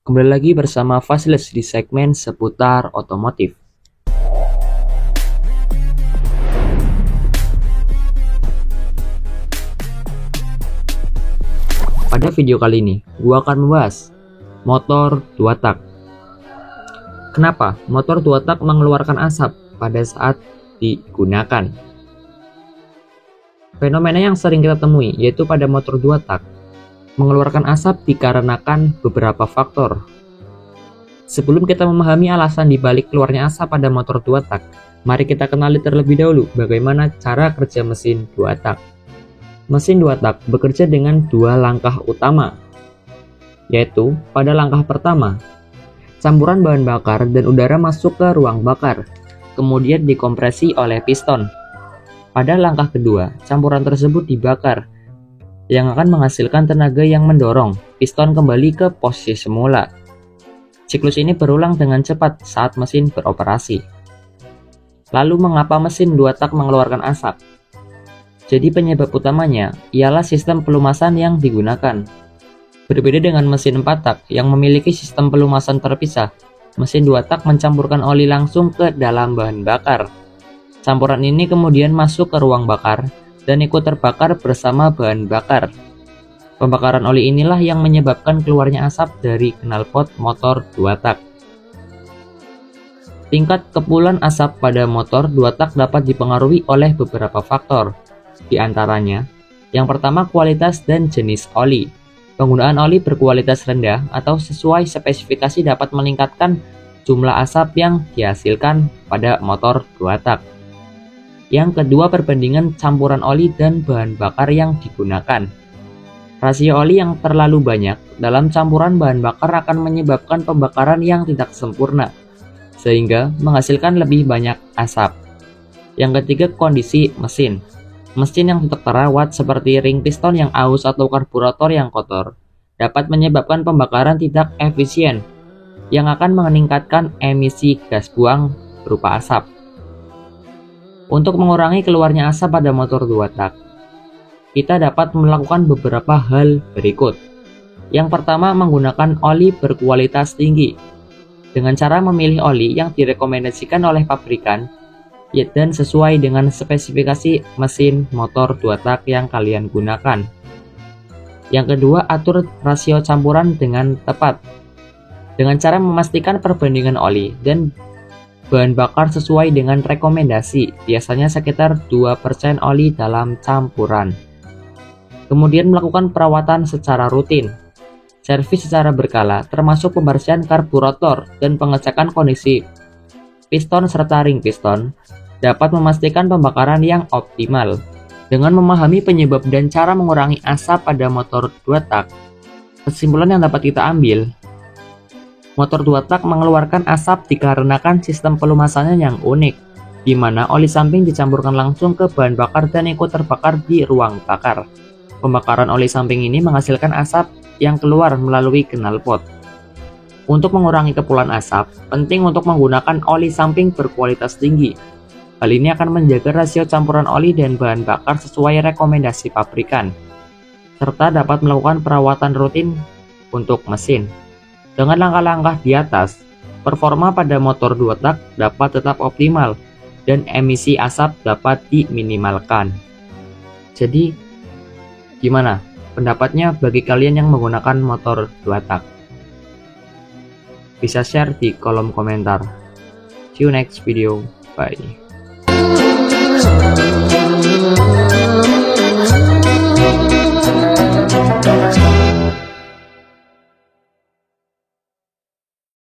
Kembali lagi bersama Fasilis di segmen seputar otomotif. Pada video kali ini, gua akan membahas motor 2 tak. Kenapa motor 2 tak mengeluarkan asap pada saat digunakan? Fenomena yang sering kita temui yaitu pada motor 2 tak mengeluarkan asap dikarenakan beberapa faktor. Sebelum kita memahami alasan dibalik keluarnya asap pada motor 2 tak, mari kita kenali terlebih dahulu bagaimana cara kerja mesin 2 tak. Mesin 2 tak bekerja dengan 2 langkah utama, yaitu pada langkah pertama, campuran bahan bakar dan udara masuk ke ruang bakar, kemudian dikompresi oleh piston. Pada langkah kedua, campuran tersebut dibakar, yang akan menghasilkan tenaga yang mendorong piston kembali ke posisi semula. Siklus ini berulang dengan cepat saat mesin beroperasi. Lalu mengapa mesin 2 tak mengeluarkan asap? Jadi penyebab utamanya ialah sistem pelumasan yang digunakan. Berbeda dengan mesin 4 tak yang memiliki sistem pelumasan terpisah, mesin 2 tak mencampurkan oli langsung ke dalam bahan bakar. Campuran ini kemudian masuk ke ruang bakar dan ikut terbakar bersama bahan bakar. Pembakaran oli inilah yang menyebabkan keluarnya asap dari knalpot motor 2 tak. Tingkat kepulan asap pada motor 2 tak dapat dipengaruhi oleh beberapa faktor. Di antaranya, yang pertama kualitas dan jenis oli. Penggunaan oli berkualitas rendah atau sesuai spesifikasi dapat meningkatkan jumlah asap yang dihasilkan pada motor 2 tak. Yang kedua, perbandingan campuran oli dan bahan bakar yang digunakan. Rasio oli yang terlalu banyak dalam campuran bahan bakar akan menyebabkan pembakaran yang tidak sempurna, sehingga menghasilkan lebih banyak asap. Yang ketiga, kondisi mesin. Mesin yang tidak terawat seperti ring piston yang aus atau karburator yang kotor dapat menyebabkan pembakaran tidak efisien, yang akan meningkatkan emisi gas buang berupa asap. Untuk mengurangi keluarnya asap pada motor 2 tak, kita dapat melakukan beberapa hal berikut. Yang pertama, menggunakan oli berkualitas tinggi. Dengan cara memilih oli yang direkomendasikan oleh pabrikan dan sesuai dengan spesifikasi mesin motor 2 tak yang kalian gunakan. Yang kedua, atur rasio campuran dengan tepat. Dengan cara memastikan perbandingan oli dan bahan bakar sesuai dengan rekomendasi, biasanya sekitar 2% oli dalam campuran. Kemudian melakukan perawatan secara rutin, servis secara berkala, termasuk pembersihan karburator dan pengecekan kondisi piston serta ring piston, dapat memastikan pembakaran yang optimal. Dengan memahami penyebab dan cara mengurangi asap pada motor 2 tak, kesimpulan yang dapat kita ambil, motor 2 tak mengeluarkan asap dikarenakan sistem pelumasannya yang unik, di mana oli samping dicampurkan langsung ke bahan bakar dan ikut terbakar di ruang bakar. Pembakaran oli samping ini menghasilkan asap yang keluar melalui knalpot. Untuk mengurangi kepulan asap, penting untuk menggunakan oli samping berkualitas tinggi. Hal ini akan menjaga rasio campuran oli dan bahan bakar sesuai rekomendasi pabrikan, serta dapat melakukan perawatan rutin untuk mesin. Dengan langkah-langkah di atas, performa pada motor 2 tak dapat tetap optimal dan emisi asap dapat diminimalkan. Jadi, gimana pendapatnya bagi kalian yang menggunakan motor 2 tak? Bisa share di kolom komentar. See you next video. Bye.